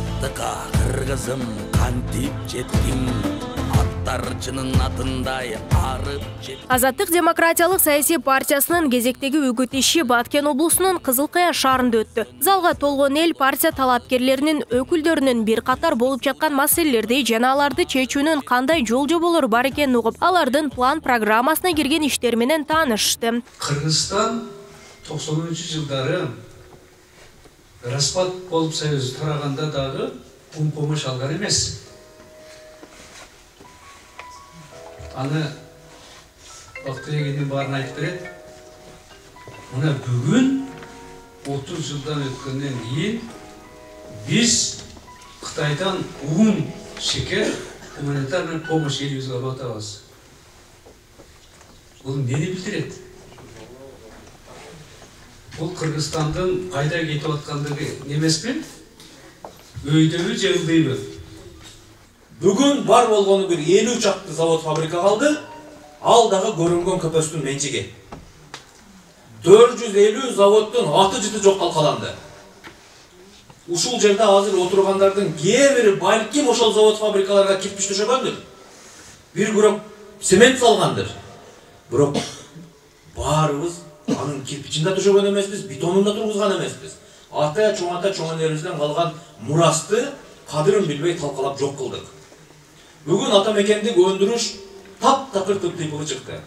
азаттыққа қырғызым қантип жеттің, аттарчының атындай арып жеттің. Азаттық демократиялық саяси партиясының кезектегі үгітіші Баткен облысының Қызылқия шаарында өтті. Залға толған ел партия талапкерлерінің өкілдерінің бір қатар болып жатқан мәселелерді жана аларды чечүүнүн кандай жол жоболору бар экенин угуп, алардын план программасына кирген иштер менен таанышты. Кыргызстан 90-жылдары распад болуп союз тараганда дагы помощь алган эмес. Аны Бактыгендин баарын айтып берет. Мына бүгүн 30 жылдан өткөндөн кийин биз Кытайдан un, шекер, гуманитарный помощь элибизге алып атабыз. Бул эмнени билдирет? Бул Кыргызстандын кайда кетип аткандыгы эмеспи? Өйдөбү же ылдыйбы? Бүгүн бар болгону бир 50 чакты завод фабрика калды. Ал дагы көрүнгөн көпөстүн менчиги. 450 заводдун аты жыты жок калкаланды. Ушул жерде азыр отургандардын кээ бири балким ошол завод фабрикаларга кирпич төшөгөндүр. Бир күрөк цемент салгандыр. Бирок баарыбыз анын кирпичин да төшөгөн эмеспиз, бетонун да тургузган эмеспиз. Ата чоң энебизден калган мурасты кадырын билбей талкалап жок кылдык. Бүгүн ата мекендик өндүрүш таптакыр тыптыйпылы чыкты.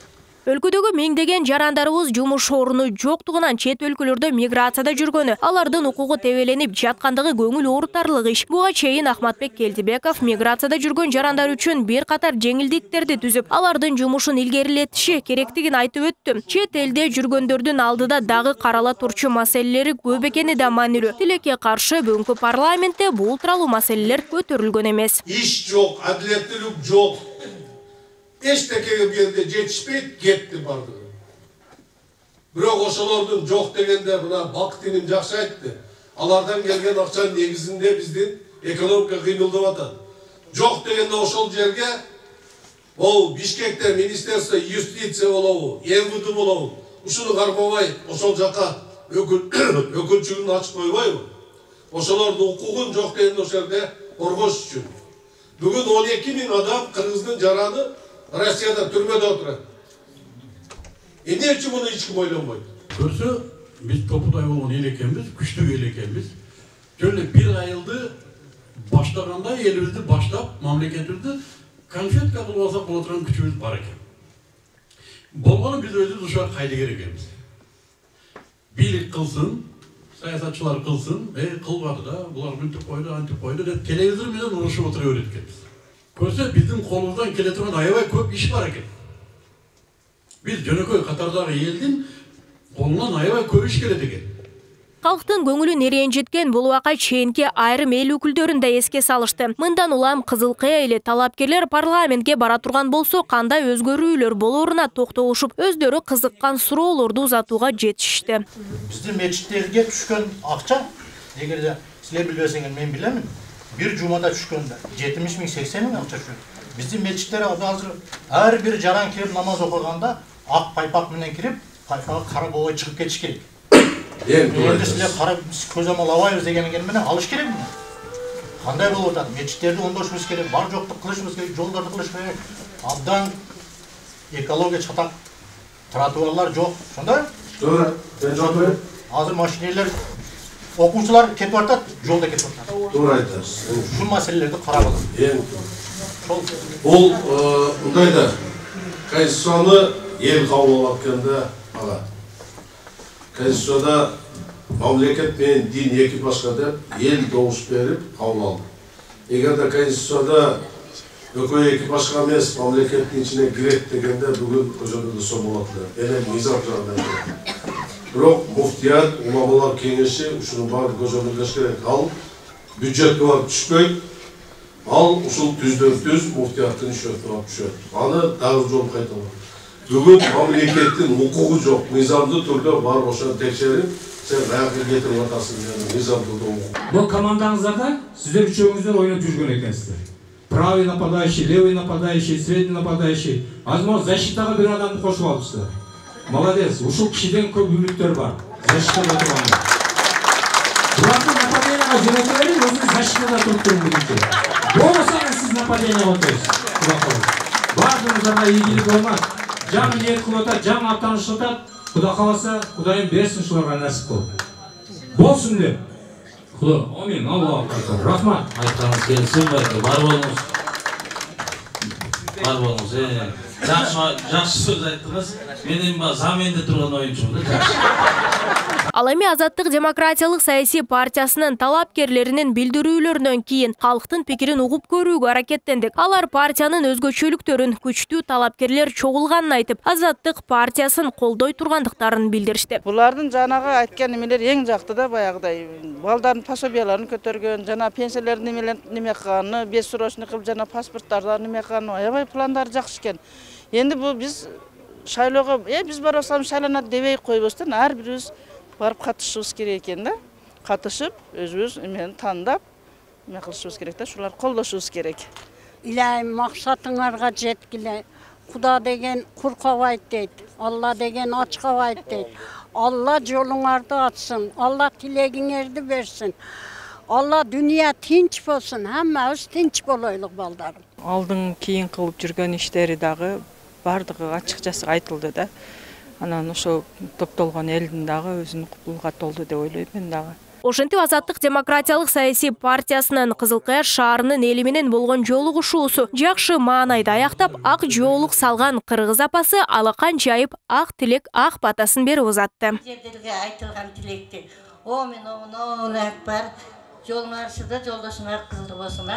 Өлкөдөгү миңдеген жарандарыбыз жумуш орunu жоктугунан чет өлкөлөрдө миграцияда жүргөнү, алардын укугу тебеленип жаткандыгы көңүл оорутарлык иш. Буга чейин Ахматбек Келдибеков миграцияда жүргөн жарандар үчүн бир катар жеңилдиктерди түзүп, алардын жумушун илгерилетиши керектигин айтып өттү. Чет элде жүргөндөрдүн алдыда дагы карала турчу маселелери көп экени да маанилүү. Тилекке каршы бүгүнкү парламентте бул тууралуу маселелер көтөрүлгөн эмес. Иш жок, адилеттүүлүк жок. Эчтекеге келди жетишпейт, кетти бардыгы. Бирок ошолордун жок дегенде мына Бактиним жакшы айтты. Алардан келген акча негизинде биздин экономика кыймылдап атат. Жок дегенде ошол жерге ол Бишкекте министерство юстиция болобу, МВД болобу, ушуну кармабай ошол жака өкүлчүлүгүн ачып койбойбу? Ошолордун укугун жок дегенде ошол жерде коргош үчүн. Бүгүн 12 000 адам Кыргыздын жараны Россияда түрмөдө отурат. Эмне үчүн муну эч ким ойлонбойт? Көрсө, биз топудай болгон эл экенбиз, күчтүү эл экенбиз. Жөн эле бир айылды баштаганда элибизди баштап, мамлекетибизди конфетка кылып алсак боло турган күчүбүз бар экен. Болгону биз өзүбүз ушуга кайдыгер экенбиз. Бийлик кылсын, саясатчылар кылсын, кылбады да, булар мынтип койду, антип койду деп телевизор менен урушуп отура берет экенбиз. Көрсө, биздин колубуздан келе турган аябай көп иш бар экен. Биз жөнөкөй катардагы элдин колунан аябай көп иш келет экен. Халктын көңүлүн ренжиткен бул вака чейинки айрым эл өкүлдөрүн да эске салышты. Мындан улам Кызылкыя эле талапкерлер парламентке бара турган болсо кандай өзгөрүүлөр болоруна токтолушуп, өздөрү кызыккан суроолорду узатууга жетишти. Биздин мечиттерге түшкөн акча, эгерде силер билбесеңер мен билемин, bir cumada түшкөндө 70 000 80 000 акча түшөт. Биздин мечиттер азыр ар бир жаран кирип намаз окуганда ак пайпак менен кирип, пайпагы кара болбой чыгып кетиш керек. Энди силер кара көз амалабайбыз дегендер менен алыш керек мына. Кандай болуп атат? Мечиттерди оңдошубуз керек, бар жокту кылышыбыз керек, жолдорду кылыш керек. Абдан экология чатак, тротуарлар жок. Ошондой? Туура, мен жооп берем. Азыр машинелер окуучулар кетип атат, жолдо кетип атат. Туура айтасыз. Ушул маселелерди карап атат. Бул мындайда Конституцияны эл кабыл алып атканда ага. Конституцияда мамлекет менен дин эки башка деп эл добуш берип кабыл алды. Эгерде Конституцияда экөө эки башка эмес мамлекеттин ичине кирет дегенде бүгүн көзөмөлдө болот эле. Эне мыйзам жагынан. Бирок муфтият, уламалар кеңеши ушунун баарын көзөмөлдөш керек. Ал бюджетке барып түшпөйт. Ал ушул түз муфтияттын ишөтүнө алып түшөт. Аны дагы жолу кайталап. Бүгүн мамлекеттин укугу жок, мыйзамдуу түрдө барып ошону текшерип, сен каяка кетирип атасың деген мыйзамдуу укук. Бул командаңыздарда сиздер үчөөңүздөр ойноп жүргөн экенсиздер. Правый нападающий, левый нападающий, средний нападающий. Азыр защитага бир адамды кошуп алыпсыздар. Молодец, ушул кишиден көп үмүттөр бар. Защитада турган. Буларды нападениега ага жөнөтө берип, өзүңүз защитада туруп туруң бүгүнчө. Болбосо мен сиз нападение кылып атасыз. Кудай каласа. Бардыгыңыздарга ийгилик болмак. Жаңы ниет кылып атат, жаңы аттанышып атат. Кудай каласа, Кудайым берсин ушуларга насип кылып. Болсун деп. Кудай, амин, Аллаху акбар. Рахмат. Айтканыңыз келсин байке, бар болуңуз. Бар болуңуз. Жакшы сөз айттыңыз. Менин заменде турган оюмчумун да, жакшы. Ал эми Азаттык демократиялык саясий партиясынын талапкерлеринин билдирүүлөрүнөн кийин калктын пикирин угуп көрүүгө аракеттендик. Алар партиянын өзгөчөлүктөрүн, күчтүү талапкерлер чогулганын айтып, Азаттык партиясын колдой тургандыктарын билдиришти. Булардын жанагы айткан немелер эң жакты да, баягыдай балдардын пособияларын көтөргөн, жана пенсиялердин неме кылганы, бессрочный кылып, жана паспорттарды неме кылганы, аябай пландары жакшы экен. Енді бұл біз шайлауға, біз барасам шайланат дебей қойбостан, ар бирибиз барып катышыбыз керек экен да. Катышып, өзүбүз эмени тандап, эме кылышыбыз керек да, шулар колдошубуз керек. Илайым максатыңарга жеткиле. Куда деген куркабайт дейт, Алла деген ачкабайт дейт. Алла жолуңарды ачсын, Алла тилегиңерди берсин. Алла dünya tinç болсын, хаммабыз tinç болойлук балдарым. Алдың кейін кылып жүргөн иштери дагы бардыгы ачыкчасы айтылды да. Анан ошо топтолгон элдин дагы өзүнүн купулга толду деп ойлойм мен дагы. Ошентип Азаттык демократиялык саясий партиясынын Кызыл Кая шаарынын эли менен болгон жолугушуусу жакшы маанайда аяктап, ак жоолук салган кыргыз апасы алакан жайып ак тилек, ак батасын берип узатты. Жердерге айтылган тилекти. О мен акбар, жолуңар шыда, жолдошуңар кызыл болсун.